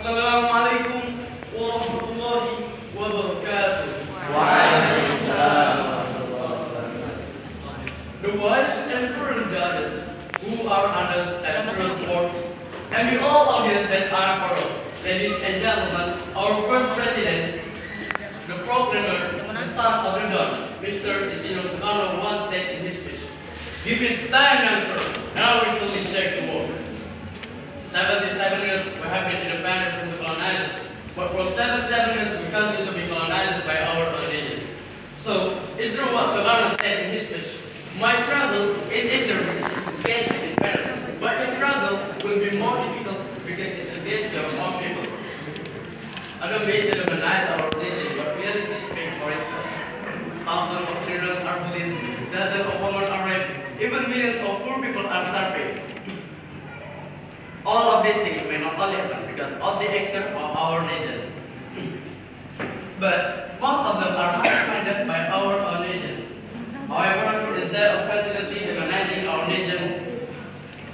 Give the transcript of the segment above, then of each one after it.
Assalamualaikum warahmatullahi wabarakatuh. Waalaikumsalam warahmatullahi wabarakatuh. The wise and prudent judges who are under editorial board, and the all audience that are for ladies and gentlemen, our first president, the proclaimer, the son of the dawn, Mr. Isidro Soekarno once said in his speech, "Give it time, youngster, now we fully shake the world." 77 years we have been independent from the colonizers, but for 77 years we continue to be colonized by our own nation. So, it's true what Soekarno said in his speech, "My struggle is ignorance, it's against independence, but the struggle will be more difficult because it's against your own people." I don't mean to demonize our nation, but reality speaks for itself. Thousands of children are bullied, dozens of women are raped, even millions of poor people are starving. All of these things may not only happen because of the action of our nation, but most of them are funded by our own nation. However, instead of continuously demonizing our nation,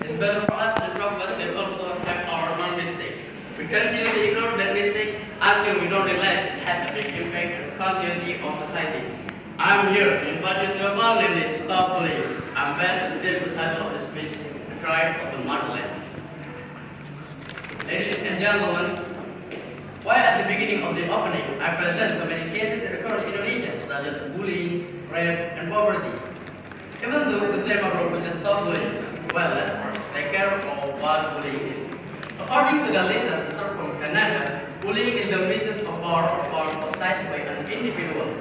it's better for us to stop, but we also have our own mistakes. We continue to ignore that mistake until we don't realize it has a big impact on the continuity of society. I'm here to invite you to a ball namely Stop Bullying. I'm glad to give the title of this speech, The Cry of the Motherland. Ladies and gentlemen, why at the beginning of the opening I present so many cases that occur in Indonesia, such as bullying, rape, and poverty? Even though the term approach is stop bullying, well, let's first take care of what bullying is. According to the latest research from Canada, bullying is the misuse of power exercised by an individual.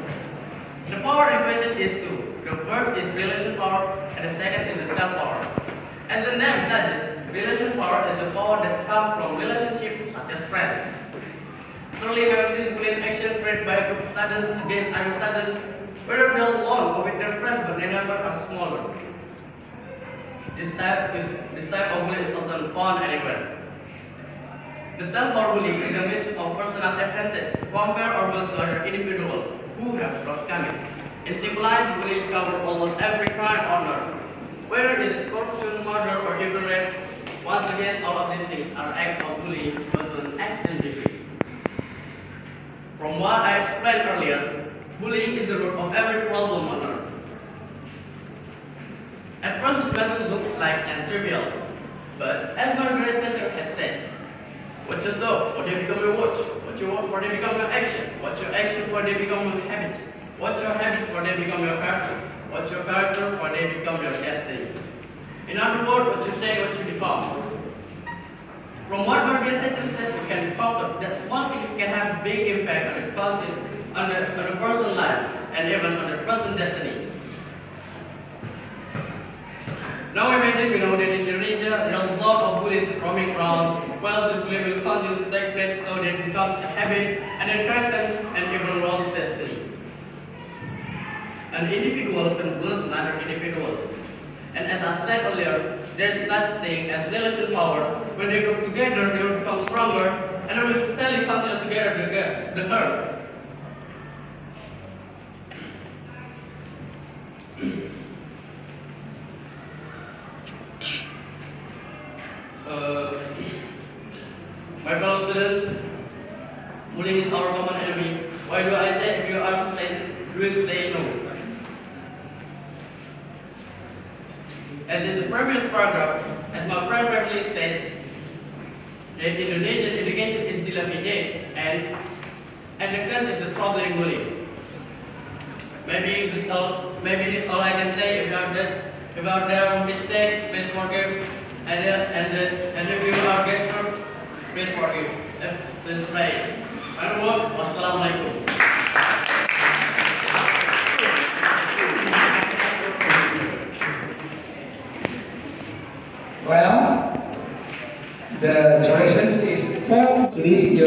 The power in question is two. The first is relation power, and the second is the self-power. As the name suggests, relation power is the power that comes from relationships such as friends. Surely we have seen bullying action spread by a group of students against other students, whether they are alone or with their friends, but their numbers are smaller. This type of bullying is often found anywhere. The self-power bullying is a misuse of personal advantage to compare or boast to other individuals who have shortcomings. In simplified, bullying covers almost every crime on earth. Whether it is corruption, murder, or even rape, once again, all of these things are acts of bullying, but to an extreme degree. From what I explained earlier, bullying is the root of every problem on earth. At first, this method looks like and trivial, but as Margaret Thatcher has said, "What you do, for they become your watch. What you watch, for they become your action. What your action, for they become your habits. What your habits, for they become your character. What your character, for they become your destiny." In other words, what you say, what you become. From what Margaret Thatcher said, we can conclude that small things can have big impact on the content, on the person's life, and even on the person's destiny. Now imagine we know that in Indonesia there are a lot of bullies roaming around. Well, the bullying will continue to take place so that it becomes a habit and then threatens and even wrongs destiny. An individual can influence another individuals. And as I said earlier, there is such thing as relation power. When they group together, they will become stronger, and they will steadily continue together the herd. My fellow students, bullying is our common enemy. Why do I say if you are doing say no? As in the previous paragraph, as my friend Beverly said, that Indonesian education is dilapidated and the cause is the troubling bullying. Maybe this all I can say. If you are there mistake, please forgive, and if you are get hurt, please forgive. Please pray. Wassalamualaikum. Well, the directions is for list your